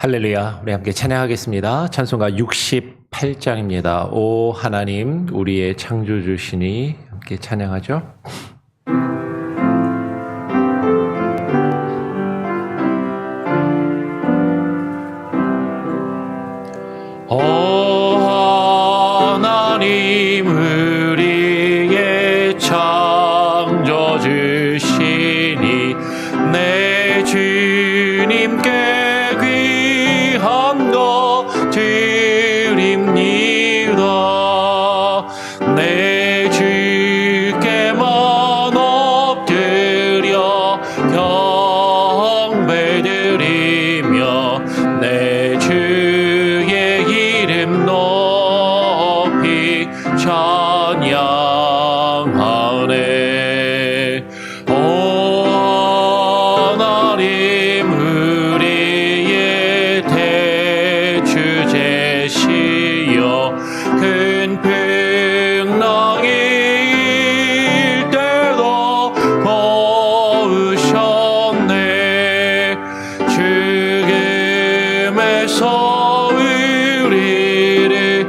할렐루야. 우리 함께 찬양하겠습니다. 찬송가 68장입니다. 오 하나님 우리의 창조주시니 함께 찬양하죠. 오 하나님 우리의 창조주시니 내 주님께 드립니다. 내 주께만 엎드려 경배드리며 내 주의 이름 높이 찬양하네. 오 하나님 우리의 대주제시여 큰 풍랑일 때도 거우셨네. 죽음에서 우리를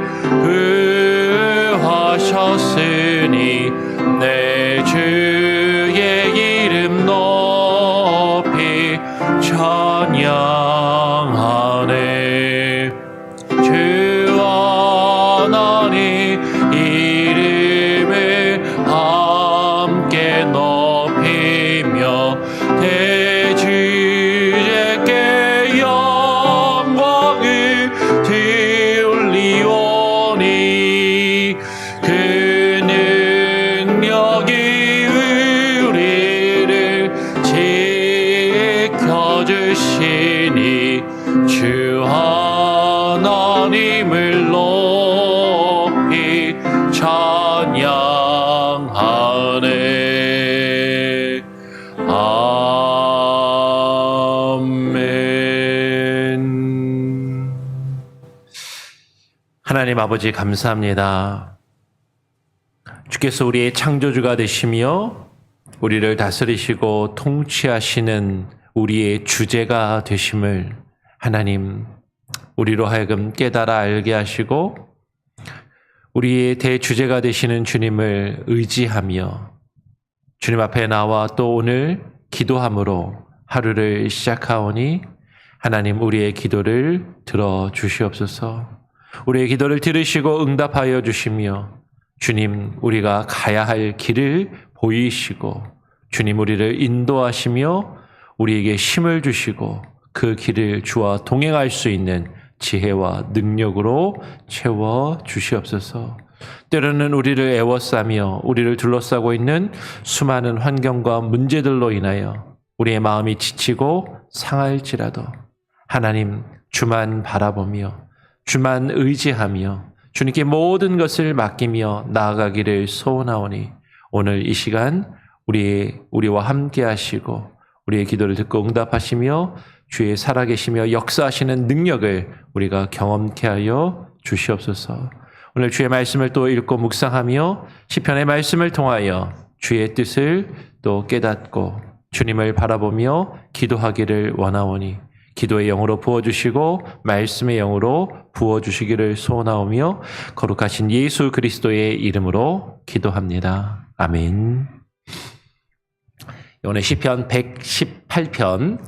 구하셨으니 내 주의 이름 높이 찬양하네. 주 하나님 이름을 함께 높이며 대주제께 영광을 드리오니 그 능력이 우리를 지켜주시니 주 하나님을 높이 찬양하네. 아멘. 하나님 아버지 감사합니다. 주께서 우리의 창조주가 되시며 우리를 다스리시고 통치하시는 우리의 주제가 되심을 하나님 우리로 하여금 깨달아 알게 하시고 우리의 대주제가 되시는 주님을 의지하며 주님 앞에 나와 또 오늘 기도함으로 하루를 시작하오니 하나님 우리의 기도를 들어주시옵소서. 우리의 기도를 들으시고 응답하여 주시며 주님 우리가 가야 할 길을 보이시고 주님 우리를 인도하시며 우리에게 힘을 주시고 그 길을 주와 동행할 수 있는 지혜와 능력으로 채워 주시옵소서. 때로는 우리를 애워싸며 우리를 둘러싸고 있는 수많은 환경과 문제들로 인하여 우리의 마음이 지치고 상할지라도 하나님 주만 바라보며 주만 의지하며 주님께 모든 것을 맡기며 나아가기를 소원하오니 오늘 이 시간 우리와 함께 하시고 우리의 기도를 듣고 응답하시며 주의 살아계시며 역사하시는 능력을 우리가 경험케 하여 주시옵소서. 오늘 주의 말씀을 또 읽고 묵상하며 시편의 말씀을 통하여 주의 뜻을 또 깨닫고 주님을 바라보며 기도하기를 원하오니 기도의 영으로 부어주시고 말씀의 영으로 부어주시기를 소원하오며 거룩하신 예수 그리스도의 이름으로 기도합니다. 아멘. 오늘 시편 118편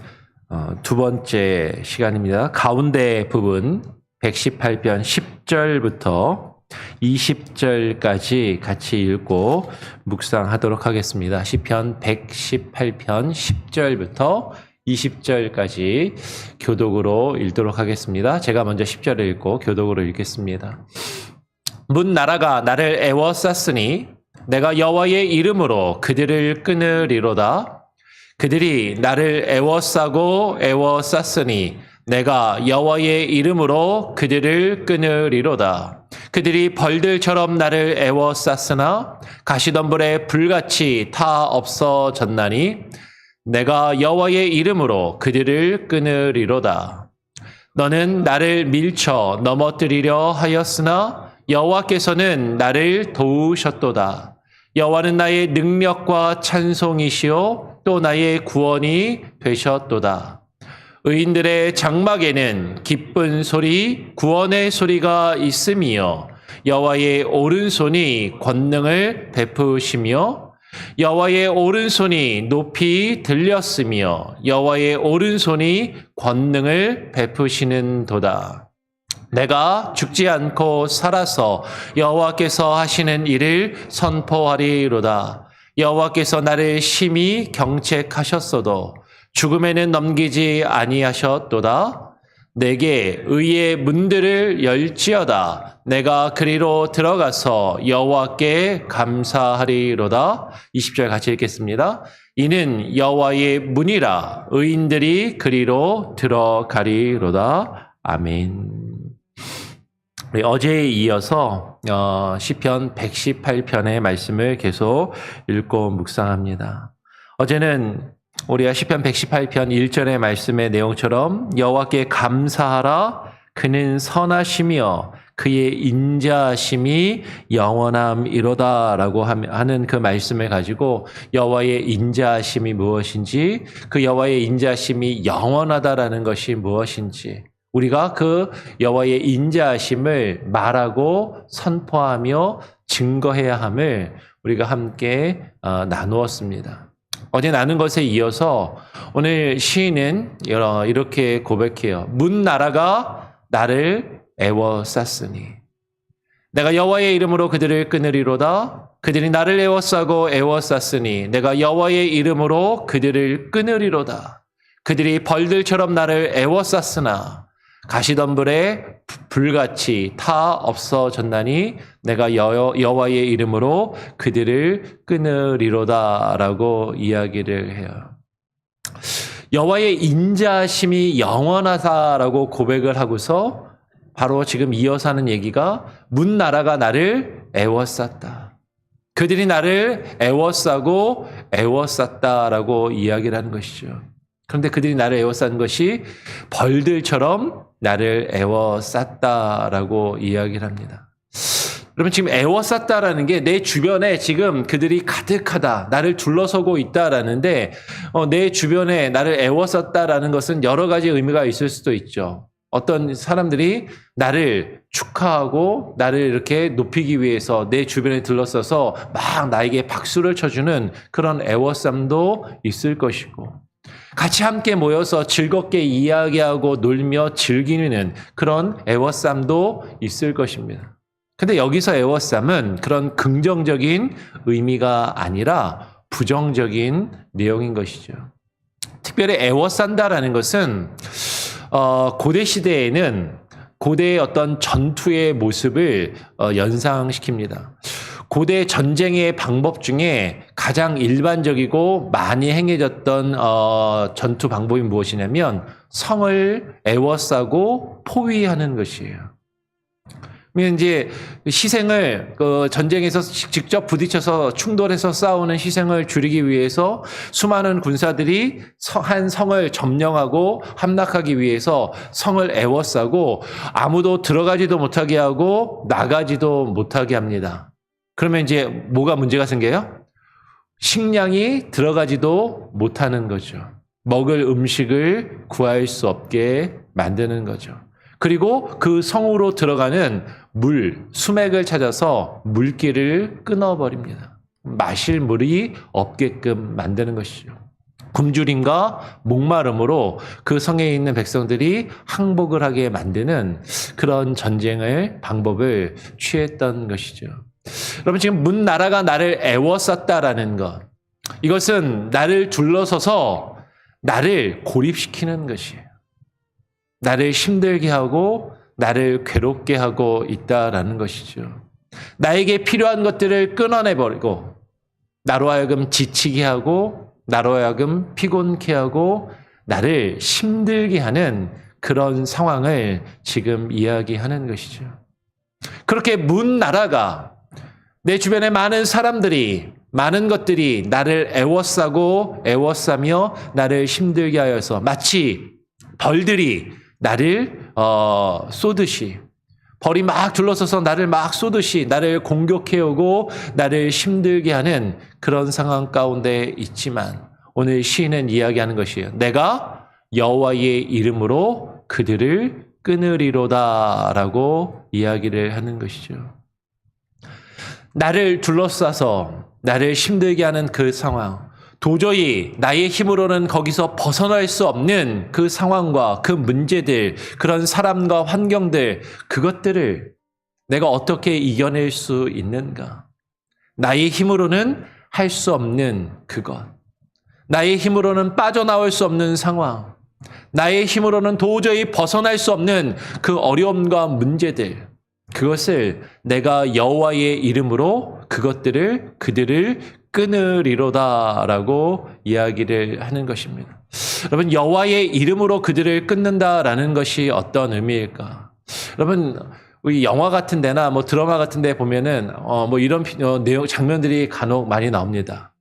두 번째 시간입니다. 가운데 부분 118편 10절부터 20절까지 같이 읽고 묵상하도록 하겠습니다. 시편 118편 10절부터 20절까지 교독으로 읽도록 하겠습니다. 제가 먼저 10절을 읽고 교독으로 읽겠습니다. 문 나라가 나를 애워쌌으니 내가 여호와의 이름으로 그들을 끊으리로다. 그들이 나를 애워싸고 애워쌌으니 내가 여호와의 이름으로 그들을 끊으리로다. 그들이 벌들처럼 나를 애워쌌으나 가시덤불에 불같이 타 없어졌나니 내가 여호와의 이름으로 그들을 끊으리로다. 너는 나를 밀쳐 넘어뜨리려 하였으나 여호와께서는 나를 도우셨도다. 여호와는 나의 능력과 찬송이시요 또 나의 구원이 되셨도다. 의인들의 장막에는 기쁜 소리, 구원의 소리가 있으며 여호와의 오른손이 권능을 베푸시며 여호와의 오른손이 높이 들렸으며 여호와의 오른손이 권능을 베푸시는도다. 내가 죽지 않고 살아서 여호와께서 하시는 일을 선포하리로다. 여호와께서 나를 심히 경책하셨어도 죽음에는 넘기지 아니하셨도다. 내게 의의 문들을 열지어다. 내가 그리로 들어가서 여호와께 감사하리로다. 20절 같이 읽겠습니다. 이는 여호와의 문이라 의인들이 그리로 들어가리로다. 아멘. 우리 어제에 이어서 시편 118편의 말씀을 계속 읽고 묵상합니다. 어제는 우리가 시편 118편 1절의 말씀의 내용처럼 여호와께 감사하라 그는 선하시며 그의 인자하심이 영원함이로다라고 하는 그 말씀을 가지고 여호와의 인자하심이 무엇인지, 그 여호와의 인자하심이 영원하다라는 것이 무엇인지, 우리가 그 여호와의 인자하심을 말하고 선포하며 증거해야 함을 우리가 함께 나누었습니다. 어제 나눈 것에 이어서 오늘 시인은 이렇게 고백해요. 문 나라가 나를 애워쌌으니 내가 여호와의 이름으로 그들을 끊으리로다. 그들이 나를 애워싸고 애워쌌으니 내가 여호와의 이름으로 그들을 끊으리로다. 그들이 벌들처럼 나를 애워쌌으나 가시덤불에 불같이 타 없어졌나니 내가 여호와의 이름으로 그들을 끊으리로다라고 이야기를 해요. 여호와의 인자심이 영원하다라고 고백을 하고서 바로 지금 이어서 하는 얘기가 문 나라가 나를 애워쌌다. 그들이 나를 애워싸고 애워쌌다라고 이야기를 하는 것이죠. 그런데 그들이 나를 애워싼 것이 벌들처럼 나를 애워쌌다라고 이야기를 합니다. 여러분, 지금 애워쌌다라는 게 내 주변에 지금 그들이 가득하다, 나를 둘러서고 있다라는데 내 주변에 나를 애워쌌다라는 것은 여러 가지 의미가 있을 수도 있죠. 어떤 사람들이 나를 축하하고 나를 이렇게 높이기 위해서 내 주변에 둘러서서 막 나에게 박수를 쳐주는 그런 애워쌈도 있을 것이고, 같이 함께 모여서 즐겁게 이야기하고 놀며 즐기는 그런 애워쌈도 있을 것입니다. 근데 여기서 애워쌈은 그런 긍정적인 의미가 아니라 부정적인 내용인 것이죠. 특별히 애워싼다라는 것은 고대 시대에는 고대의 어떤 전투의 모습을 연상시킵니다. 고대 전쟁의 방법 중에 가장 일반적이고 많이 행해졌던 전투 방법이 무엇이냐면 성을 애워싸고 포위하는 것이에요. 이제 희생을 전쟁에서 직접 부딪혀서 충돌해서 싸우는 희생을 줄이기 위해서 수많은 군사들이 한 성을 점령하고 함락하기 위해서 성을 애워싸고 아무도 들어가지도 못하게 하고 나가지도 못하게 합니다. 그러면 이제 뭐가 문제가 생겨요? 식량이 들어가지도 못하는 거죠. 먹을 음식을 구할 수 없게 만드는 거죠. 그리고 그 성으로 들어가는 수맥을 찾아서 물길을 끊어버립니다. 마실 물이 없게끔 만드는 것이죠. 굶주림과 목마름으로 그 성에 있는 백성들이 항복을 하게 만드는 그런 방법을 취했던 것이죠. 여러분, 지금 문 나라가 나를 애워쌌다라는 것, 이것은 나를 둘러서서 나를 고립시키는 것이에요. 나를 힘들게 하고 나를 괴롭게 하고 있다라는 것이죠. 나에게 필요한 것들을 끊어내버리고 나로 하여금 지치게 하고 나로 하여금 피곤케 하고 나를 힘들게 하는 그런 상황을 지금 이야기하는 것이죠. 그렇게 문 나라가 내 주변에 많은 사람들이 많은 것들이 나를 애워싸고 애워싸며 나를 힘들게 하여서 마치 벌들이 나를 쏘듯이, 벌이 막 둘러서서 나를 막 쏘듯이 나를 공격해오고 나를 힘들게 하는 그런 상황 가운데 있지만 오늘 시인은 이야기하는 것이에요. 내가 여호와의 이름으로 그들을 끊으리로다라고 이야기를 하는 것이죠. 나를 둘러싸서 나를 힘들게 하는 그 상황, 도저히 나의 힘으로는 거기서 벗어날 수 없는 그 상황과 그 문제들, 그런 사람과 환경들, 그것들을 내가 어떻게 이겨낼 수 있는가? 나의 힘으로는 할 수 없는 그것, 나의 힘으로는 빠져나올 수 없는 상황, 나의 힘으로는 도저히 벗어날 수 없는 그 어려움과 문제들, 그것을 내가 여호와의 이름으로 그들을 끊으리로다라고 이야기를 하는 것입니다. 여러분, 여호와의 이름으로 그들을 끊는다라는 것이 어떤 의미일까? 여러분, 우리 영화 같은 데나 뭐 드라마 같은 데 보면은 뭐 이런 내용 장면들이 간혹 많이 나옵니다.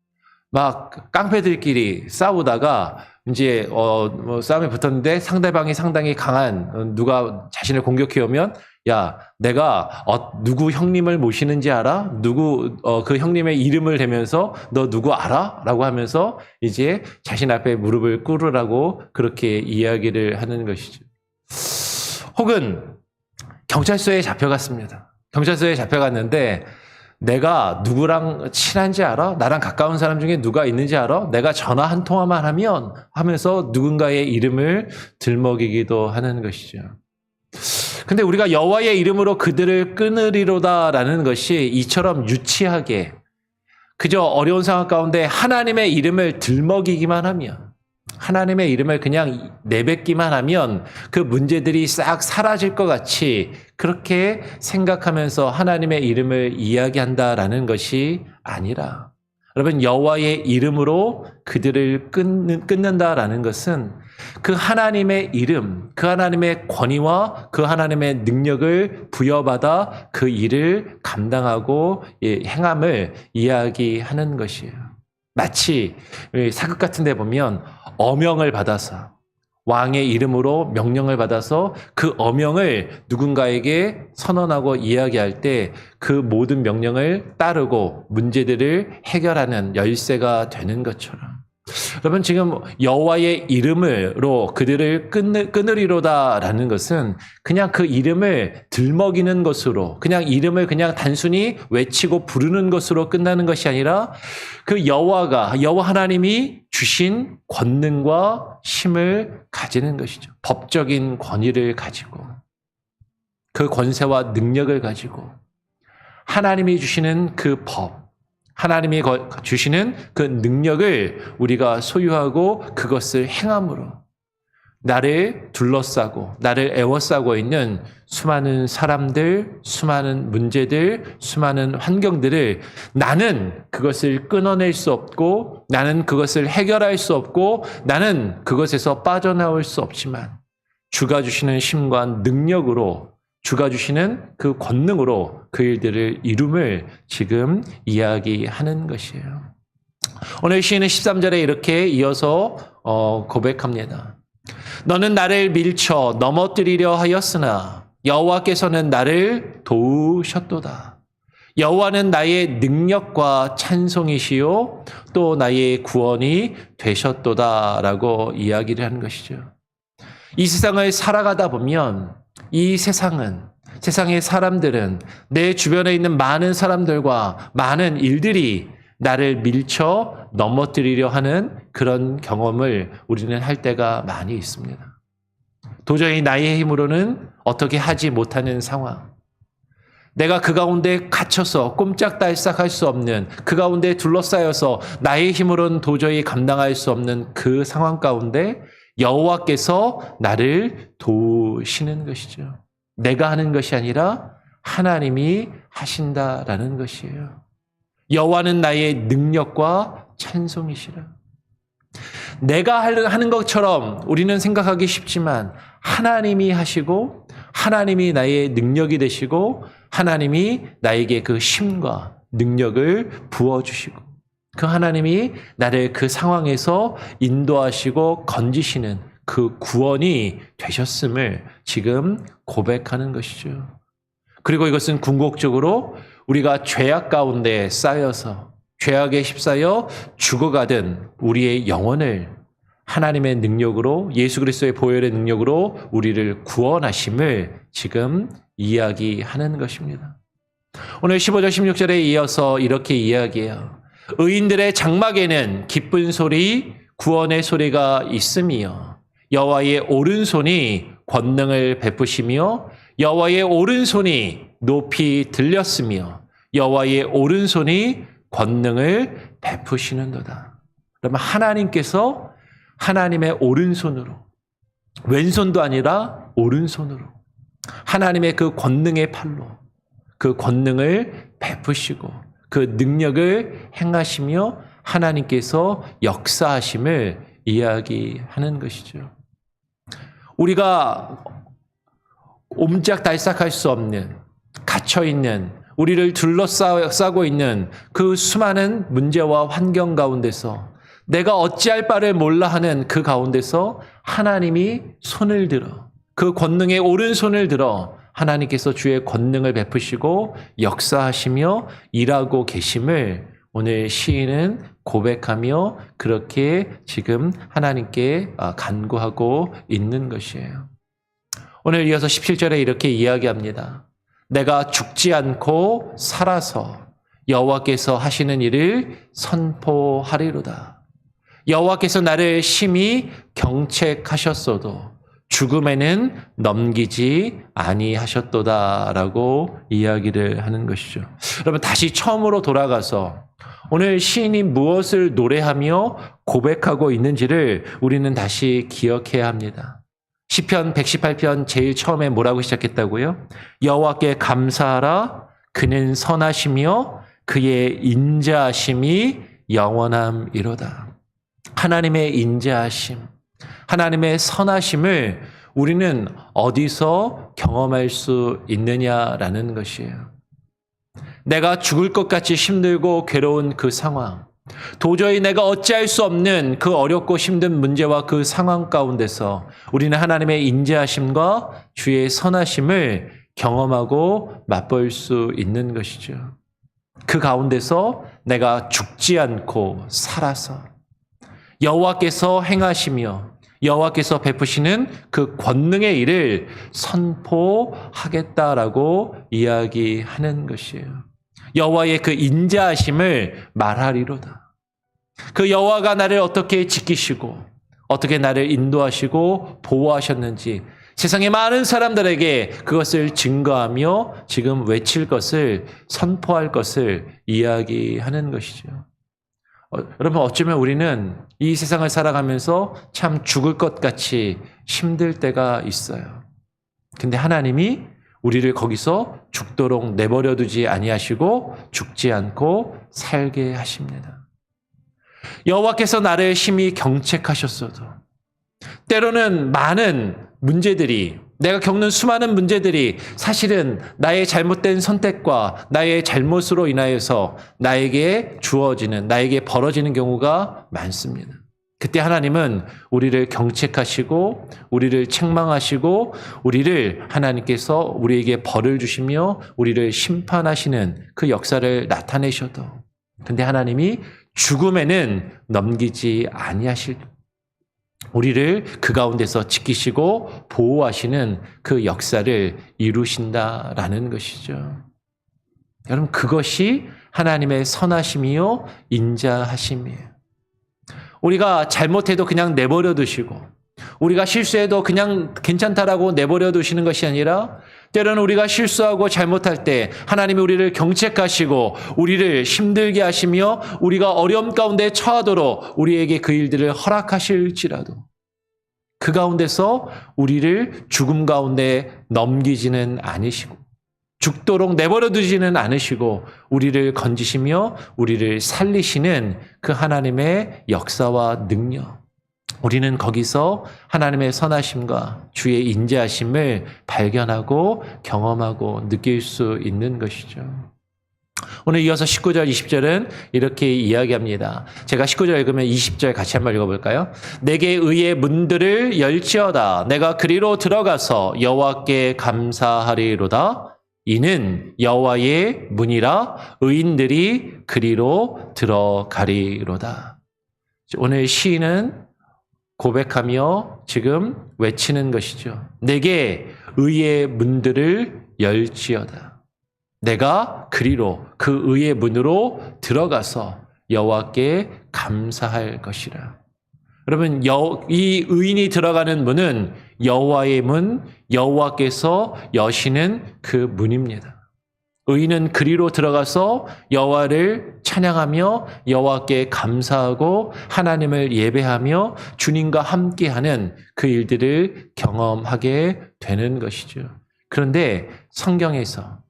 막 깡패들끼리 싸우다가 이제 뭐 싸움에 붙었는데 상대방이 상당히 강한 누가 자신을 공격해 오면, 야, 내가 누구 형님을 모시는지 알아? 누구 그 형님의 이름을 대면서 너 누구 알아? 라고 하면서 이제 자신 앞에 무릎을 꿇으라고 그렇게 이야기를 하는 것이죠. 혹은 경찰서에 잡혀갔습니다. 경찰서에 잡혀갔는데 내가 누구랑 친한지 알아? 나랑 가까운 사람 중에 누가 있는지 알아? 내가 전화 한 통화만 하면 하면서 누군가의 이름을 들먹이기도 하는 것이죠. 근데 우리가 여호와의 이름으로 그들을 끊으리로다라는 것이 이처럼 유치하게 그저 어려운 상황 가운데 하나님의 이름을 들먹이기만 하면, 하나님의 이름을 그냥 내뱉기만 하면 그 문제들이 싹 사라질 것 같이 그렇게 생각하면서 하나님의 이름을 이야기한다라는 것이 아니라, 여러분, 여호와의 이름으로 그들을 끊는다라는 것은 그 하나님의 이름, 그 하나님의 권위와 그 하나님의 능력을 부여받아 그 일을 감당하고 행함을 이야기하는 것이에요. 마치 사극 같은 데 보면 어명을 받아서, 왕의 이름으로 명령을 받아서 그 어명을 누군가에게 선언하고 이야기할 때 그 모든 명령을 따르고 문제들을 해결하는 열쇠가 되는 것처럼, 여러분, 지금 여호와의 이름으로 그들을 끊으리로다라는 것은 그냥 그 이름을 들먹이는 것으로, 그냥 이름을 그냥 단순히 외치고 부르는 것으로 끝나는 것이 아니라 그 여호와 하나님이 주신 권능과 힘을 가지는 것이죠. 법적인 권위를 가지고, 그 권세와 능력을 가지고 하나님이 주시는 그 법, 하나님이 주시는 그 능력을 우리가 소유하고 그것을 행함으로 나를 둘러싸고 나를 애워싸고 있는 수많은 사람들, 수많은 문제들, 수많은 환경들을 나는 그것을 끊어낼 수 없고, 나는 그것을 해결할 수 없고, 나는 그것에서 빠져나올 수 없지만 주가 주시는 힘과 능력으로, 주가 주시는 그 권능으로 그 일들을 이룸을 지금 이야기하는 것이에요. 오늘 시인은 13절에 이렇게 이어서 고백합니다. 너는 나를 밀쳐 넘어뜨리려 하였으나 여호와께서는 나를 도우셨도다. 여호와는 나의 능력과 찬송이시요 또 나의 구원이 되셨도다라고 이야기를 하는 것이죠. 이 세상을 살아가다 보면 이 세상의 사람들은, 내 주변에 있는 많은 사람들과 많은 일들이 나를 밀쳐 넘어뜨리려 하는 그런 경험을 우리는 할 때가 많이 있습니다. 도저히 나의 힘으로는 어떻게 하지 못하는 상황, 내가 그 가운데 갇혀서 꼼짝달싹할 수 없는, 그 가운데 둘러싸여서 나의 힘으로는 도저히 감당할 수 없는 그 상황 가운데 여호와께서 나를 도우시는 것이죠. 내가 하는 것이 아니라 하나님이 하신다라는 것이에요. 여호와는 나의 능력과 찬송이시라. 내가 하는 것처럼 우리는 생각하기 쉽지만 하나님이 하시고, 하나님이 나의 능력이 되시고, 하나님이 나에게 그 힘과 능력을 부어주시고, 그 하나님이 나를 그 상황에서 인도하시고 건지시는 그 구원이 되셨음을 지금 고백하는 것이죠. 그리고 이것은 궁극적으로 우리가 죄악 가운데 쌓여서 죄악에 휩싸여 죽어가던 우리의 영혼을 하나님의 능력으로 예수 그리스도의 보혈의 능력으로 우리를 구원하심을 지금 이야기하는 것입니다. 오늘 15절 16절에 이어서 이렇게 이야기해요. 의인들의 장막에는 기쁜 소리, 구원의 소리가 있으며 여호와의 오른손이 권능을 베푸시며 여호와의 오른손이 높이 들렸으며 여호와의 오른손이 권능을 베푸시는도다. 그러면 하나님께서 하나님의 오른손으로, 왼손도 아니라 오른손으로 하나님의 그 권능의 팔로 그 권능을 베푸시고 그 능력을 행하시며 하나님께서 역사하심을 이야기하는 것이죠. 우리가 옴짝달싹할 수 없는, 갇혀있는, 우리를 둘러싸고 있는 그 수많은 문제와 환경 가운데서 내가 어찌할 바를 몰라 하는 그 가운데서 하나님이 손을 들어, 그 권능의 오른손을 들어 하나님께서 주의 권능을 베푸시고 역사하시며 일하고 계심을 오늘 시인은 고백하며 그렇게 지금 하나님께 간구하고 있는 것이에요. 오늘 이어서 17절에 이렇게 이야기합니다. 내가 죽지 않고 살아서 여호와께서 하시는 일을 선포하리로다. 여호와께서 나를 심히 경책하셨어도 죽음에는 넘기지 아니하셨도다라고 이야기를 하는 것이죠. 여러분 다시 처음으로 돌아가서 오늘 시인이 무엇을 노래하며 고백하고 있는지를 우리는 다시 기억해야 합니다. 시편 118편 제일 처음에 뭐라고 시작했다고요? 여호와께 감사하라. 그는 선하시며 그의 인자하심이 영원함이로다. 하나님의 인자하심, 하나님의 선하심을 우리는 어디서 경험할 수 있느냐라는 것이에요. 내가 죽을 것 같이 힘들고 괴로운 그 상황, 도저히 내가 어찌할 수 없는 그 어렵고 힘든 문제와 그 상황 가운데서 우리는 하나님의 인자하심과 주의 선하심을 경험하고 맛볼 수 있는 것이죠. 그 가운데서 내가 죽지 않고 살아서 여호와께서 행하시며 여호와께서 베푸시는 그 권능의 일을 선포하겠다라고 이야기하는 것이에요. 여호와의 그 인자하심을 말하리로다. 그 여호와가 나를 어떻게 지키시고 어떻게 나를 인도하시고 보호하셨는지 세상의 많은 사람들에게 그것을 증거하며 지금 외칠 것을 선포할 것을 이야기하는 것이죠. 여러분 어쩌면 우리는 이 세상을 살아가면서 참 죽을 것 같이 힘들 때가 있어요. 근데 하나님이 우리를 거기서 죽도록 내버려 두지 아니하시고 죽지 않고 살게 하십니다. 여호와께서 나를 심히 경책하셨어도 때로는 많은 문제들이 내가 겪는 수많은 문제들이 사실은 나의 잘못된 선택과 나의 잘못으로 인하여서 나에게 주어지는 나에게 벌어지는 경우가 많습니다. 그때 하나님은 우리를 경책하시고 우리를 책망하시고 우리를 하나님께서 우리에게 벌을 주시며 우리를 심판하시는 그 역사를 나타내셔도 근데 하나님이 죽음에는 넘기지 아니하실 우리를 그 가운데서 지키시고 보호하시는 그 역사를 이루신다라는 것이죠. 여러분 그것이 하나님의 선하심이요 인자하심이에요. 우리가 잘못해도 그냥 내버려 두시고 우리가 실수해도 그냥 괜찮다라고 내버려 두시는 것이 아니라 때로는 우리가 실수하고 잘못할 때 하나님이 우리를 경책하시고 우리를 힘들게 하시며 우리가 어려움 가운데 처하도록 우리에게 그 일들을 허락하실지라도 그 가운데서 우리를 죽음 가운데 넘기지는 않으시고 죽도록 내버려 두지는 않으시고 우리를 건지시며 우리를 살리시는 그 하나님의 역사와 능력 우리는 거기서 하나님의 선하심과 주의 인자하심을 발견하고 경험하고 느낄 수 있는 것이죠. 오늘 이어서 19절 20절은 이렇게 이야기합니다. 제가 19절 읽으면 20절 같이 한번 읽어볼까요? 내게 의의 문들을 열지어다. 내가 그리로 들어가서 여호와께 감사하리로다. 이는 여호와의 문이라 의인들이 그리로 들어가리로다. 오늘 시인은 고백하며 지금 외치는 것이죠. 내게 의의 문들을 열지어다. 내가 그리로 그 의의 문으로 들어가서 여호와께 감사할 것이라. 여러분, 이 의인이 들어가는 문은 여호와의 문, 여호와께서 여시는 그 문입니다. 의인은 그리로 들어가서 여호와를 찬양하며 여호와께 감사하고 하나님을 예배하며 주님과 함께하는 그 일들을 경험하게 되는 것이죠. 그런데 성경에서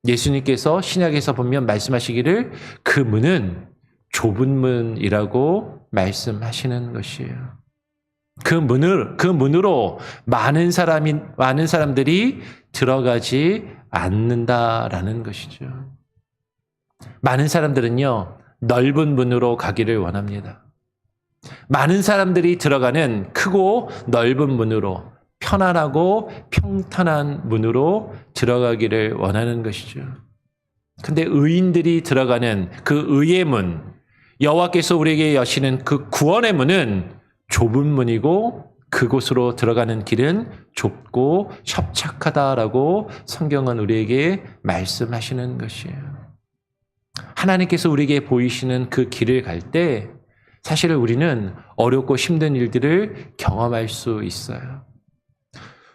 예수님께서 신약에서 보면 말씀하시기를 그 문은 좁은 문이라고 말씀하시는 것이에요. 그 문으로 많은 사람들이 들어가지 않는다라는 것이죠. 많은 사람들은요, 넓은 문으로 가기를 원합니다. 많은 사람들이 들어가는 크고 넓은 문으로, 편안하고 평탄한 문으로 들어가기를 원하는 것이죠. 근데 의인들이 들어가는 그 의의 문, 여호와께서 우리에게 여시는 그 구원의 문은 좁은 문이고 그곳으로 들어가는 길은 좁고 협착하다라고 성경은 우리에게 말씀하시는 것이에요. 하나님께서 우리에게 보이시는 그 길을 갈 때 사실 우리는 어렵고 힘든 일들을 경험할 수 있어요.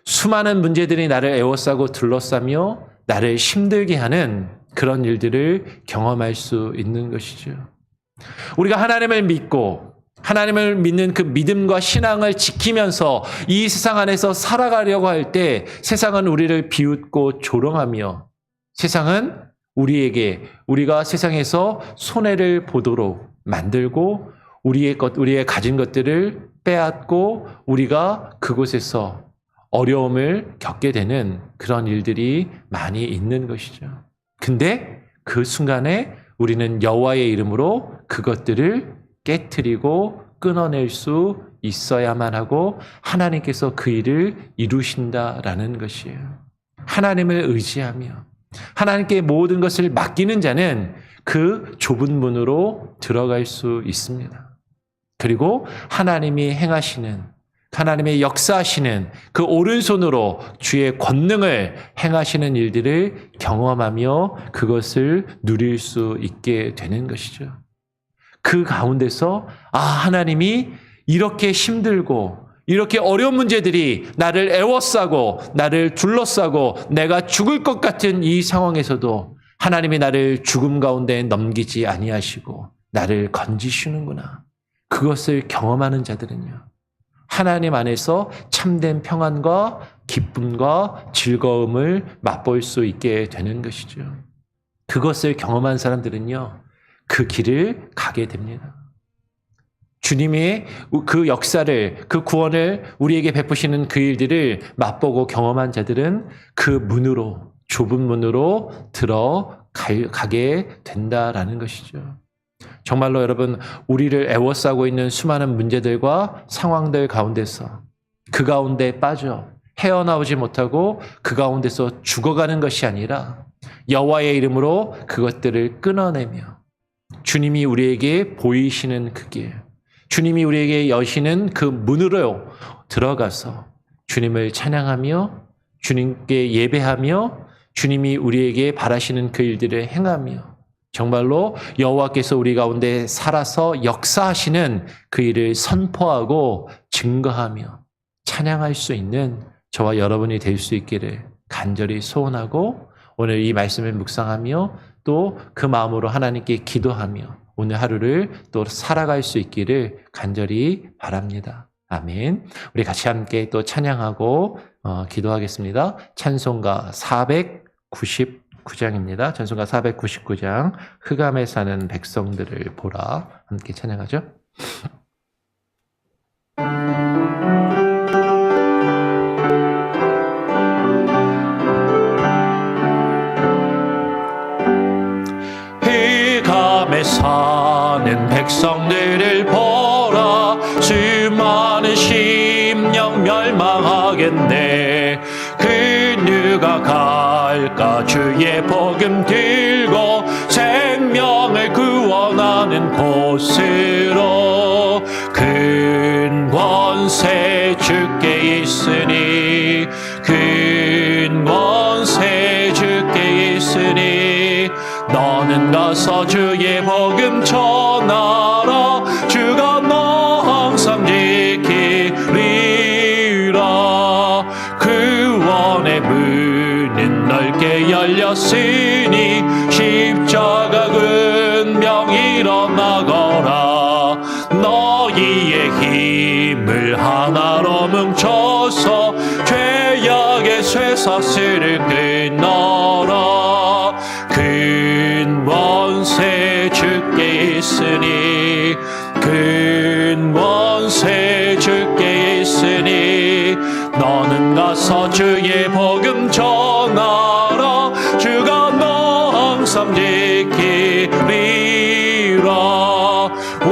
수많은 문제들이 나를 에워싸고 둘러싸며 나를 힘들게 하는 그런 일들을 경험할 수 있는 것이죠. 우리가 하나님을 믿고 하나님을 믿는 그 믿음과 신앙을 지키면서 이 세상 안에서 살아가려고 할 때 세상은 우리를 비웃고 조롱하며 세상은 우리가 세상에서 손해를 보도록 만들고 우리의 가진 것들을 빼앗고 우리가 그곳에서 어려움을 겪게 되는 그런 일들이 많이 있는 것이죠. 근데 그 순간에 우리는 여호와의 이름으로 그것들을 깨트리고 끊어낼 수 있어야만 하고 하나님께서 그 일을 이루신다라는 것이에요. 하나님을 의지하며 하나님께 모든 것을 맡기는 자는 그 좁은 문으로 들어갈 수 있습니다. 그리고 하나님이 행하시는, 하나님의 역사하시는 그 오른손으로 주의 권능을 행하시는 일들을 경험하며 그것을 누릴 수 있게 되는 것이죠. 그 가운데서 하나님이 이렇게 힘들고 이렇게 어려운 문제들이 나를 애워싸고 나를 둘러싸고 내가 죽을 것 같은 이 상황에서도 하나님이 나를 죽음 가운데 넘기지 아니하시고 나를 건지시는구나. 그것을 경험하는 자들은요, 하나님 안에서 참된 평안과 기쁨과 즐거움을 맛볼 수 있게 되는 것이죠. 그것을 경험한 사람들은요, 그 길을 가게 됩니다. 주님의 그 역사를, 그 구원을 우리에게 베푸시는 그 일들을 맛보고 경험한 자들은 그 문으로, 좁은 문으로 들어가게 된다라는 것이죠. 정말로 여러분, 우리를 애워싸고 있는 수많은 문제들과 상황들 가운데서 그 가운데 빠져 헤어나오지 못하고 그 가운데서 죽어가는 것이 아니라 여호와의 이름으로 그것들을 끊어내며 주님이 우리에게 보이시는 그 길, 주님이 우리에게 여시는 그 문으로 들어가서 주님을 찬양하며 주님께 예배하며 주님이 우리에게 바라시는 그 일들을 행하며 정말로 여호와께서 우리 가운데 살아서 역사하시는 그 일을 선포하고 증거하며 찬양할 수 있는 저와 여러분이 될 수 있기를 간절히 소원하고 오늘 이 말씀을 묵상하며 또 그 마음으로 하나님께 기도하며 오늘 하루를 또 살아갈 수 있기를 간절히 바랍니다. 아멘. 우리 같이 함께 또 찬양하고 기도하겠습니다. 찬송가 499장입니다. 찬송가 499장 흑암에 사는 백성들을 보라. 함께 찬양하죠. 흑암에 사는 백성들을 보라. 수많은 심령 멸망하겠네. 그 누가 갈까 주의 복음 들고 생명을 구원하는 곳으로. 큰 권세 주께 있으니 큰 권세 주께 있으니 너는 가서 주의 복음 전하라 주가 너 항상 지키리라 구원의 문은 넓게 열렸으니 십자가 군병 일어나거라 너희의 힘을 하나로 뭉쳐서 죄악의 쇠사슬을 끊어라 큰 권세 주께 있으니 큰 권세 주께 있으니 너는 가서 주의 복음 전하라 주가 너 항상 지키리라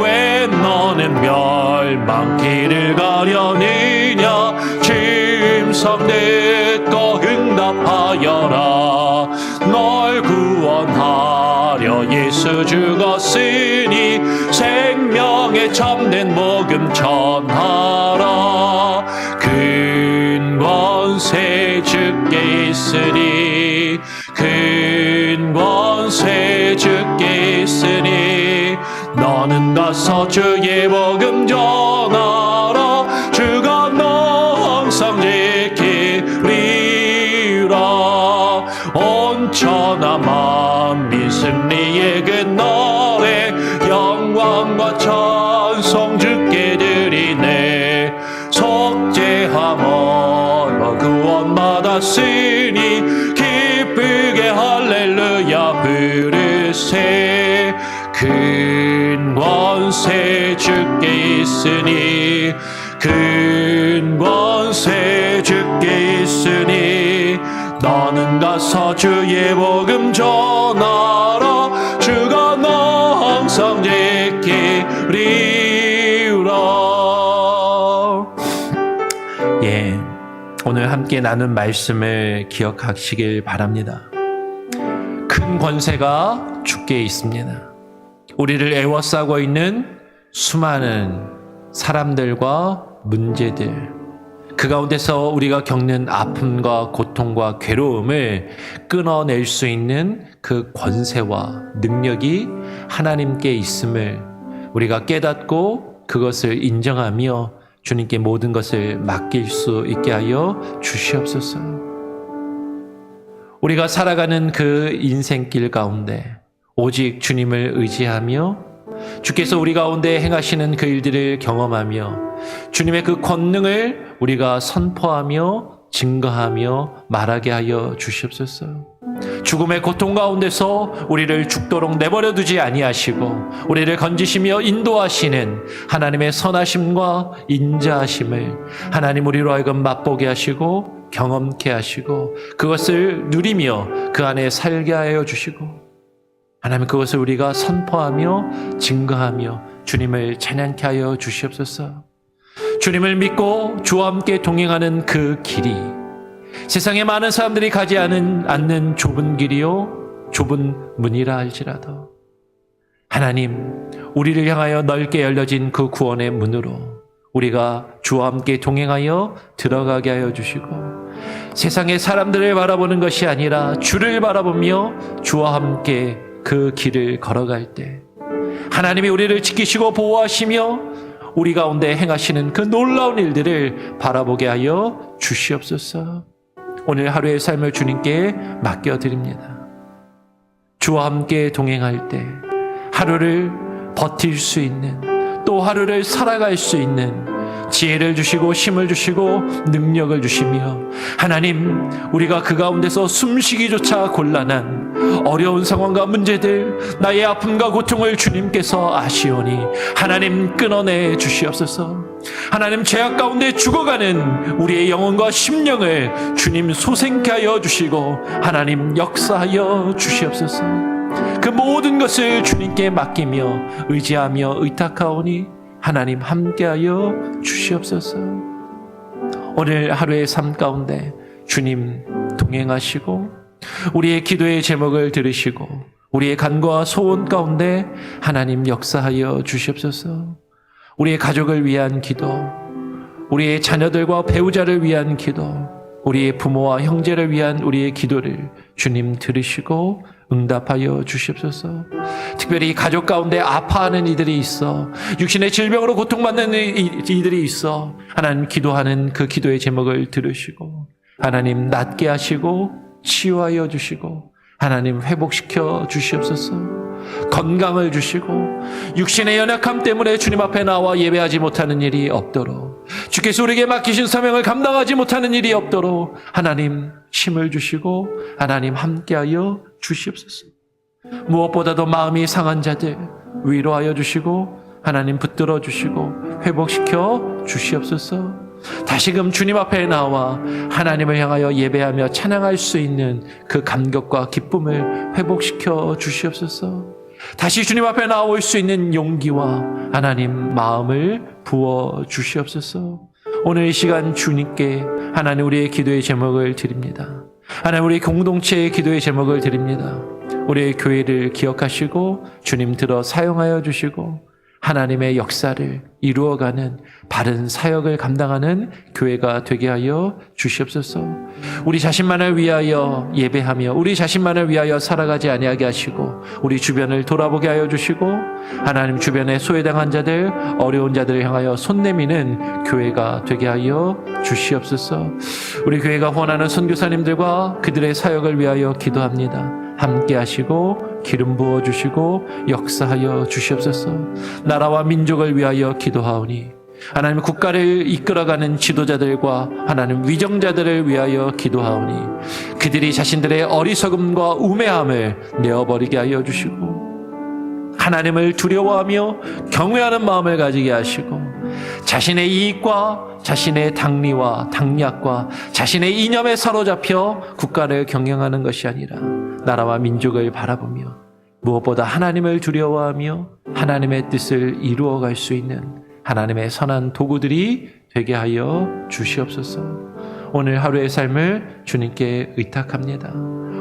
왜 너는 멸망길을 가려느냐 짐성 듣고 응답하여라 널 구원하려 예수 죽었으니 생명의 참된 복음 전하라 큰 권세 주께 있으니 큰 권세 주께 있으니 너는 가서 주의 복음 전하라 주가 너 항상 지키리라 온 천하 만민 승리의 그날에 영광과 찬송 주께 드리네 속죄함으로 구원받았으니 기쁘게 할렐루야 부르세 큰 권세 주께 있으니 큰 권세 주께 있으니 너는 가서 주의 복음 전하라 주가 너 항상 지키리라. 예, 오늘 함께 나눈 말씀을 기억하시길 바랍니다. 큰 권세가 주께 있습니다. 우리를 애워싸고 있는 수많은 사람들과 문제들, 그 가운데서 우리가 겪는 아픔과 고통과 괴로움을 끊어낼 수 있는 그 권세와 능력이 하나님께 있음을 우리가 깨닫고 그것을 인정하며 주님께 모든 것을 맡길 수 있게 하여 주시옵소서. 우리가 살아가는 그 인생길 가운데 오직 주님을 의지하며 주께서 우리 가운데 행하시는 그 일들을 경험하며 주님의 그 권능을 우리가 선포하며 증거하며 말하게 하여 주시옵소서. 죽음의 고통 가운데서 우리를 죽도록 내버려 두지 아니하시고 우리를 건지시며 인도하시는 하나님의 선하심과 인자하심을 하나님 우리로 하여금 맛보게 하시고 경험케 하시고 그것을 누리며 그 안에 살게 하여 주시고 하나님 그것을 우리가 선포하며 증거하며 주님을 찬양케 하여 주시옵소서. 주님을 믿고 주와 함께 동행하는 그 길이 세상에 많은 사람들이 가지 않는 좁은 길이요 좁은 문이라 할지라도 하나님 우리를 향하여 넓게 열려진 그 구원의 문으로 우리가 주와 함께 동행하여 들어가게 하여 주시고 세상의 사람들을 바라보는 것이 아니라 주를 바라보며 주와 함께 그 길을 걸어갈 때 하나님이 우리를 지키시고 보호하시며 우리 가운데 행하시는 그 놀라운 일들을 바라보게 하여 주시옵소서. 오늘 하루의 삶을 주님께 맡겨드립니다. 주와 함께 동행할 때 하루를 버틸 수 있는 또 하루를 살아갈 수 있는 지혜를 주시고 힘을 주시고 능력을 주시며 하나님 우리가 그 가운데서 숨쉬기조차 곤란한 어려운 상황과 문제들 나의 아픔과 고통을 주님께서 아시오니 하나님 끊어내 주시옵소서. 하나님 죄악 가운데 죽어가는 우리의 영혼과 심령을 주님 소생케 하여 주시고 하나님 역사하여 주시옵소서. 그 모든 것을 주님께 맡기며 의지하며 의탁하오니 하나님 함께하여 주시옵소서. 오늘 하루의 삶 가운데 주님 동행하시고 우리의 기도의 제목을 들으시고 우리의 간구와 소원 가운데 하나님 역사하여 주시옵소서. 우리의 가족을 위한 기도, 우리의 자녀들과 배우자를 위한 기도, 우리의 부모와 형제를 위한 우리의 기도를 주님 들으시고 응답하여 주시옵소서. 특별히 가족 가운데 아파하는 이들이 있어, 육신의 질병으로 고통받는 이들이 있어, 하나님 기도하는 그 기도의 제목을 들으시고 하나님 낫게 하시고 치유하여 주시고 하나님 회복시켜 주시옵소서. 건강을 주시고 육신의 연약함 때문에 주님 앞에 나와 예배하지 못하는 일이 없도록, 주께서 우리에게 맡기신 사명을 감당하지 못하는 일이 없도록 하나님 힘을 주시고 하나님 함께하여 주시옵소서. 무엇보다도 마음이 상한 자들 위로하여 주시고 하나님 붙들어 주시고 회복시켜 주시옵소서. 다시금 주님 앞에 나와 하나님을 향하여 예배하며 찬양할 수 있는 그 감격과 기쁨을 회복시켜 주시옵소서. 다시 주님 앞에 나올 수 있는 용기와 하나님 마음을 부어 주시옵소서. 오늘 이 시간 주님께 하나님 우리의 기도의 제목을 드립니다. 하나님 우리 공동체의 기도의 제목을 드립니다. 우리의 교회를 기억하시고 주님 들어 사용하여 주시고 하나님의 역사를 이루어가는 바른 사역을 감당하는 교회가 되게 하여 주시옵소서. 우리 자신만을 위하여 예배하며 우리 자신만을 위하여 살아가지 아니하게 하시고 우리 주변을 돌아보게 하여 주시고 하나님 주변에 소외당한 자들, 어려운 자들을 향하여 손 내미는 교회가 되게 하여 주시옵소서. 우리 교회가 후원하는 선교사님들과 그들의 사역을 위하여 기도합니다. 함께 하시고 기름 부어 주시고 역사하여 주시옵소서. 나라와 민족을 위하여 기도하오니 하나님 국가를 이끌어가는 지도자들과 하나님 위정자들을 위하여 기도하오니 그들이 자신들의 어리석음과 우매함을 내어버리게 하여 주시고 하나님을 두려워하며 경외하는 마음을 가지게 하시고 자신의 이익과 자신의 당리와 당략과 자신의 이념에 사로잡혀 국가를 경영하는 것이 아니라 나라와 민족을 바라보며 무엇보다 하나님을 두려워하며 하나님의 뜻을 이루어갈 수 있는 하나님의 선한 도구들이 되게 하여 주시옵소서. 오늘 하루의 삶을 주님께 의탁합니다.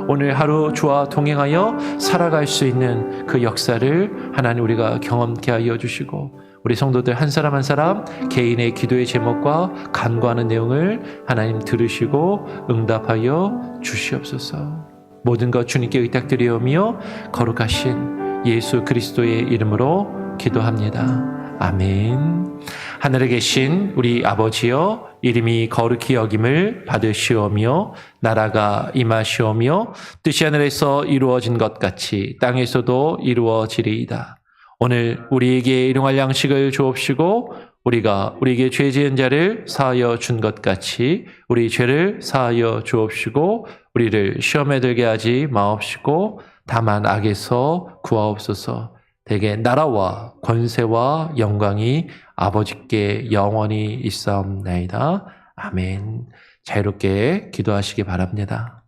오늘 하루 주와 동행하여 살아갈 수 있는 그 역사를 하나님 우리가 경험케 하여 주시고 우리 성도들 한 사람 한 사람 개인의 기도의 제목과 간구하는 내용을 하나님 들으시고 응답하여 주시옵소서. 모든 것 주님께 의탁드리오며 거룩하신 예수 그리스도의 이름으로 기도합니다. 아멘. 하늘에 계신 우리 아버지여, 이름이 거룩히 여김을 받으시오며 나라가 임하시오며 뜻이 하늘에서 이루어진 것 같이 땅에서도 이루어지리이다. 오늘 우리에게 일용할 양식을 주옵시고 우리가 우리에게 죄 지은 자를 사하여 준 것 같이 우리 죄를 사하여 주옵시고 우리를 시험에 들게 하지 마옵시고 다만 악에서 구하옵소서. 대개 나라와 권세와 영광이 아버지께 영원히 있사옵나이다. 아멘. 자유롭게 기도하시기 바랍니다.